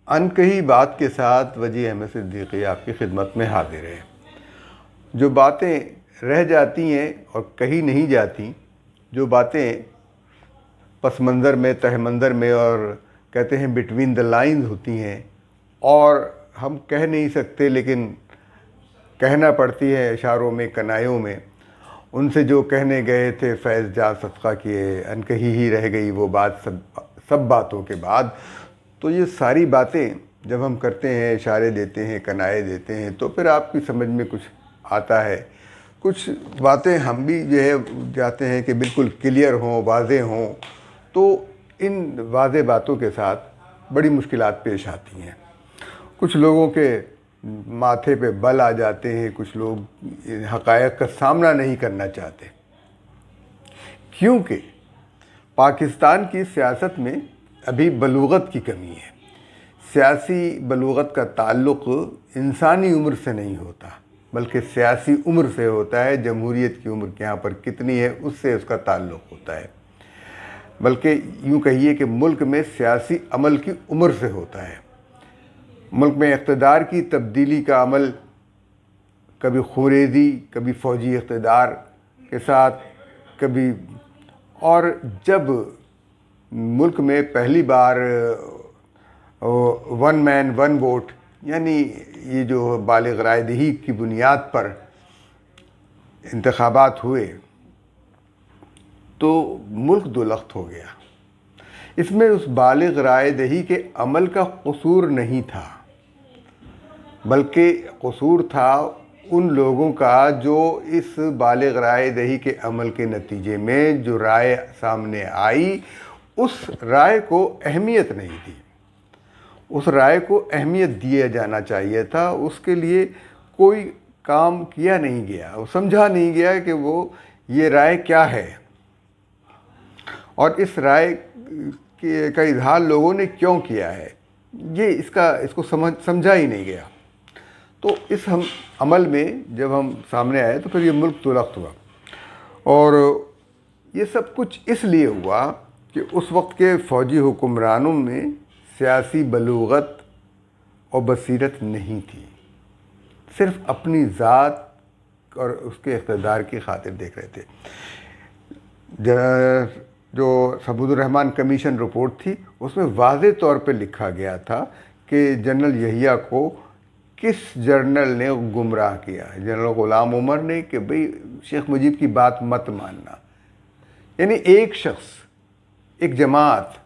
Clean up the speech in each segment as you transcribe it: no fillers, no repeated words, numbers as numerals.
انکہی بات کے ساتھ وجی احمد صدیقی آپ کی خدمت میں حاضر ہے۔ جو باتیں رہ جاتی ہیں اور کہی نہیں جاتی، جو باتیں پس منظر میں، تہ منظر میں اور کہتے ہیں بٹوین دا لائنز ہوتی ہیں اور ہم کہہ نہیں سکتے لیکن کہنا پڑتی ہے اشاروں میں، کنایوں میں، ان سے جو کہنے گئے تھے فیض جاں صدقہ کیے، انکہی ہی رہ گئی وہ بات سب باتوں کے بعد۔ تو یہ ساری باتیں جب ہم کرتے ہیں، اشارے دیتے ہیں، کنائے دیتے ہیں، تو پھر آپ کی سمجھ میں کچھ آتا ہے۔ کچھ باتیں ہم بھی جو ہے چاہتے ہیں کہ بالکل کلیئر ہوں، واضح ہوں، تو ان واضح باتوں کے ساتھ بڑی مشکلات پیش آتی ہیں۔ کچھ لوگوں کے ماتھے پہ بل آ جاتے ہیں، کچھ لوگ حقائق کا سامنا نہیں کرنا چاہتے، کیونکہ پاکستان کی سیاست میں ابھی بلوغت کی کمی ہے۔ سیاسی بلوغت کا تعلق انسانی عمر سے نہیں ہوتا، بلکہ سیاسی عمر سے ہوتا ہے۔ جمہوریت کی عمر یہاں پر کتنی ہے اس سے اس کا تعلق ہوتا ہے، بلکہ یوں کہیے کہ ملک میں سیاسی عمل کی عمر سے ہوتا ہے۔ ملک میں اقتدار کی تبدیلی کا عمل کبھی خوریزی، کبھی فوجی اقتدار کے ساتھ، کبھی، اور جب ملک میں پہلی بار ون مین ون ووٹ، یعنی یہ جو بالغ رائے دہی کی بنیاد پر انتخابات ہوئے، تو ملک دو لخت ہو گیا۔ اس میں اس بالغ رائے دہی کے عمل کا قصور نہیں تھا، بلکہ قصور تھا ان لوگوں کا جو اس بالغ رائے دہی کے عمل کے نتیجے میں جو رائے سامنے آئی، اس رائے کو اہمیت نہیں دی۔ اس رائے کو اہمیت دیا جانا چاہیے تھا، اس کے لیے کوئی کام کیا نہیں گیا، سمجھا نہیں گیا کہ وہ یہ رائے کیا ہے، اور اس رائے کا اظہار لوگوں نے کیوں کیا ہے، یہ اس کو سمجھا ہی نہیں گیا۔ تو اس عمل میں جب ہم سامنے آئے تو پھر یہ ملک دو لخت ہوا، اور یہ سب کچھ اس لیے ہوا کہ اس وقت کے فوجی حکمرانوں میں سیاسی بلوغت اور بصیرت نہیں تھی، صرف اپنی ذات اور اس کے اقتدار کی خاطر دیکھ رہے تھے۔ جو سبود الرحمان کمیشن رپورٹ تھی، اس میں واضح طور پہ لکھا گیا تھا کہ جنرل یحییٰ کو کس جنرل نے گمراہ کیا، جنرل غلام عمر نے، کہ بھئی شیخ مجیب کی بات مت ماننا۔ یعنی ایک شخص، ایک جماعت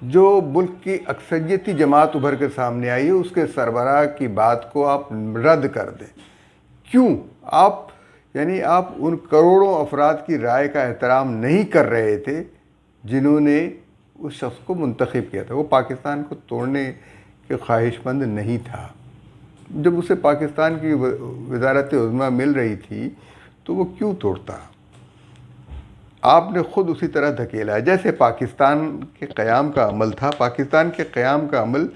جو ملک کی اکثریتی جماعت ابھر کے سامنے آئی ہے، اس کے سربراہ کی بات کو آپ رد کر دیں۔ کیوں؟ آپ ان کروڑوں افراد کی رائے کا احترام نہیں کر رہے تھے جنہوں نے اس شخص کو منتخب کیا تھا۔ وہ پاکستان کو توڑنے کے خواہش مند نہیں تھا۔ جب اسے پاکستان کی وزارت عظمیٰ مل رہی تھی تو وہ کیوں توڑتا؟ آپ نے خود اسی طرح دھکیلا ہے جیسے پاکستان کے قیام کا عمل تھا۔ پاکستان کے قیام کا عمل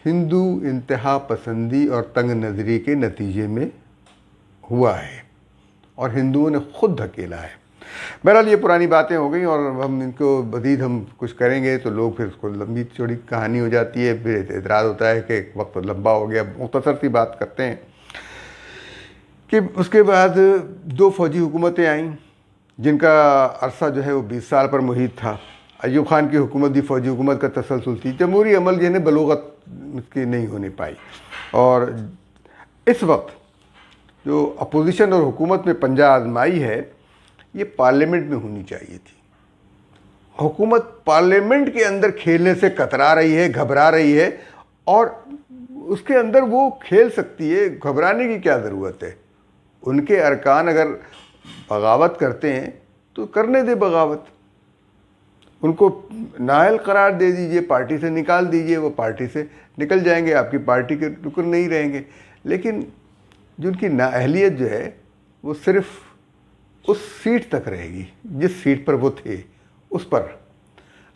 ہندو انتہا پسندی اور تنگ نظری کے نتیجے میں ہوا ہے، اور ہندوؤں نے خود دھکیلا ہے۔ بہرحال یہ پرانی باتیں ہو گئیں، اور ہم ان کو مزید ہم کچھ کریں گے تو لوگ پھر اس کو لمبی چوڑی کہانی ہو جاتی ہے، پھر اعتراض ہوتا ہے کہ وقت لمبا ہو گیا۔ مختصر سی بات کرتے ہیں کہ اس کے بعد دو فوجی حکومتیں آئیں جن کا عرصہ جو ہے وہ 20 سال پر محیط تھا۔ ایوب خان کی حکومت بھی فوجی حکومت کا تسلسل تھی۔ جمہوری عمل جو ہے بلوغت اس کی نہیں ہونے پائی، اور اس وقت جو اپوزیشن اور حکومت میں پنجہ آزمائی ہے، یہ پارلیمنٹ میں ہونی چاہیے تھی۔ حکومت پارلیمنٹ کے اندر کھیلنے سے کترا رہی ہے، گھبرا رہی ہے، اور اس کے اندر وہ کھیل سکتی ہے، گھبرانے کی کیا ضرورت ہے؟ ان کے ارکان اگر بغاوت کرتے ہیں تو کرنے دے بغاوت، ان کو نااہل قرار دے دیجئے، پارٹی سے نکال دیجئے، وہ پارٹی سے نکل جائیں گے، آپ کی پارٹی کے رکن نہیں رہیں گے۔ لیکن جن کی نااہلیت جو ہے وہ صرف اس سیٹ تک رہے گی جس سیٹ پر وہ تھے، اس پر۔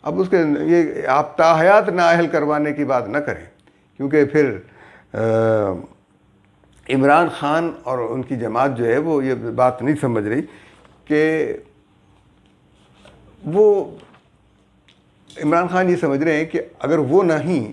اب اس کے یہ آپ تاحیات نااہل کروانے کی بات نہ کریں، کیونکہ پھر عمران خان اور ان کی جماعت جو ہے وہ یہ بات نہیں سمجھ رہی کہ وہ عمران خان یہ سمجھ رہے ہیں کہ اگر وہ نہیں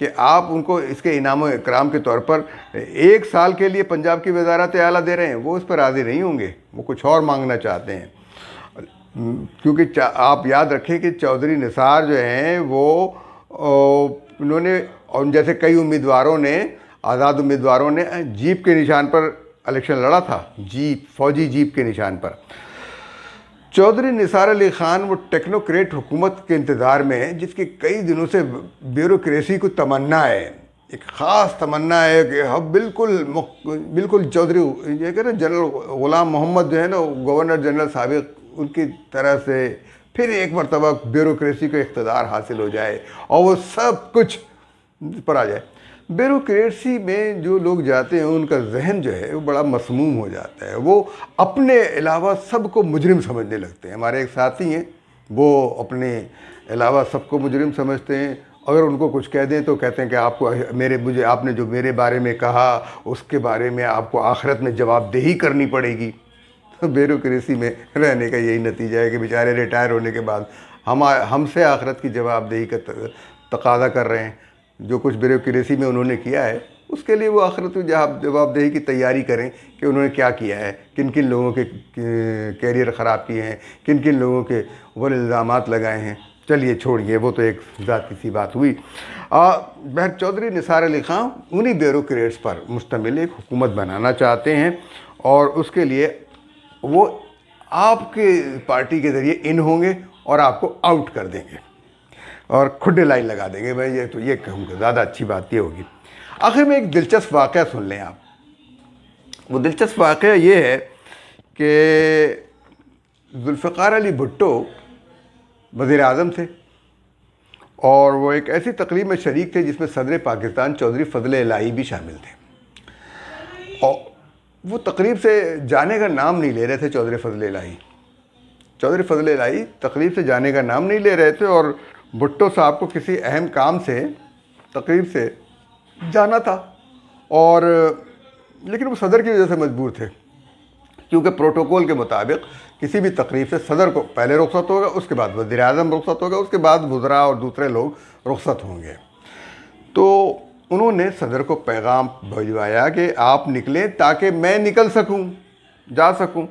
کہ آپ ان کو اس کے انعام و اکرام کے طور پر 1 سال کے لیے پنجاب کی وزارت اعلیٰ دے رہے ہیں، وہ اس پر راضی نہیں ہوں گے، وہ کچھ اور مانگنا چاہتے ہیں. کیونکہ آپ یاد رکھیں کہ چودھری نثار جو ہیں وہ انہوں نے، اور جیسے کئی امیدواروں نے، آزاد امیدواروں نے جیپ کے نشان پر الیکشن لڑا تھا، جیپ، فوجی جیپ کے نشان پر. چودھری نثار علی خان وہ ٹیکنوکریٹ حکومت کے انتظار میں ہیں جس کی کئی دنوں سے بیوروکریسی کو تمنا ہے، ایک خاص تمنا ہے کہ ہم بالکل چودھری یہ کہ نا جنرل غلام محمد جو ہے نا گورنر جنرل سابق، ان کی طرح سے پھر ایک مرتبہ بیوروکریسی کا اقتدار حاصل ہو جائے اور وہ سب کچھ پر آ جائے. بیوروکریسی میں جو لوگ جاتے ہیں ان کا ذہن جو ہے وہ بڑا مسموم ہو جاتا ہے، وہ اپنے علاوہ سب کو مجرم سمجھنے لگتے ہیں. ہمارے ایک ساتھی ہیں، وہ اپنے علاوہ سب کو مجرم سمجھتے ہیں. اگر ان کو کچھ کہہ دیں تو کہتے ہیں کہ آپ کو آپ نے جو میرے بارے میں کہا اس کے بارے میں آپ کو آخرت میں جواب دہی کرنی پڑے گی. بیوروکریسی میں رہنے کا یہی نتیجہ ہے کہ بیچارے ریٹائر ہونے کے بعد ہم سے آخرت کی جواب دہی کا تقاضا کر رہے ہیں. جو کچھ بیوروکریسی میں انہوں نے کیا ہے اس کے لیے وہ آخرت میں جواب دہی کی تیاری کریں کہ انہوں نے کیا کیا ہے، کن کن لوگوں کے کیریئر خراب کیے ہیں، کن کن لوگوں کے اوپر الزامات لگائے ہیں. چلیے چھوڑیے، وہ تو ایک ذاتی سی بات ہوئی. بہر چودھری نثار علی خان انہی بیوروکریٹس پر مشتمل ایک حکومت بنانا چاہتے ہیں، اور اس کے لیے وہ آپ کے پارٹی کے ذریعے ان ہوں گے اور آپ کو آؤٹ کر دیں گے اور کھڈے لائن لگا دیں گے. بھائی یہ تو یہ کہوں گا زیادہ اچھی بات یہ ہوگی. آخر میں ایک دلچسپ واقعہ سن لیں آپ. وہ دلچسپ واقعہ یہ ہے کہ ذوالفقار علی بھٹو وزیر اعظم تھے، اور وہ ایک ایسی تقریب میں شریک تھے جس میں صدر پاکستان چودھری فضل الہی بھی شامل تھے. اور وہ تقریب سے جانے کا نام نہیں لے رہے تھے. چودھری فضل الہی تقریب سے جانے کا نام نہیں لے رہے تھے، اور بھٹو صاحب کو کسی اہم کام سے تقریب سے جانا تھا، اور لیکن وہ صدر کی وجہ سے مجبور تھے، کیونکہ پروٹوکول کے مطابق کسی بھی تقریب سے صدر کو پہلے رخصت ہوگا، اس کے بعد وزیر اعظم رخصت ہوگا، اس کے بعد وزراء اور دوسرے لوگ رخصت ہوں گے. تو انہوں نے صدر کو پیغام بھجوایا کہ آپ نکلیں تاکہ میں نکل سکوں، جا سکوں،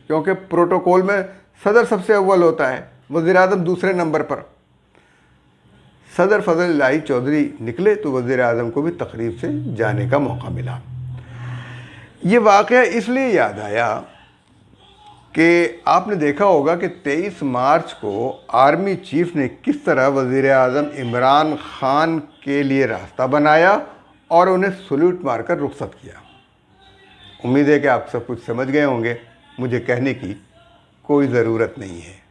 کیونکہ پروٹوکول میں صدر سب سے اول ہوتا ہے، وزیر اعظم دوسرے نمبر پر. صدر فضل الہی چودھری نکلے تو وزیر اعظم کو بھی تقریب سے جانے کا موقع ملا. یہ واقعہ اس لیے یاد آیا کہ آپ نے دیکھا ہوگا کہ 23 مارچ کو آرمی چیف نے کس طرح وزیر اعظم عمران خان کے لیے راستہ بنایا اور انہیں سلوٹ مار کر رخصت کیا. امید ہے کہ آپ سب کچھ سمجھ گئے ہوں گے، مجھے کہنے کی کوئی ضرورت نہیں ہے.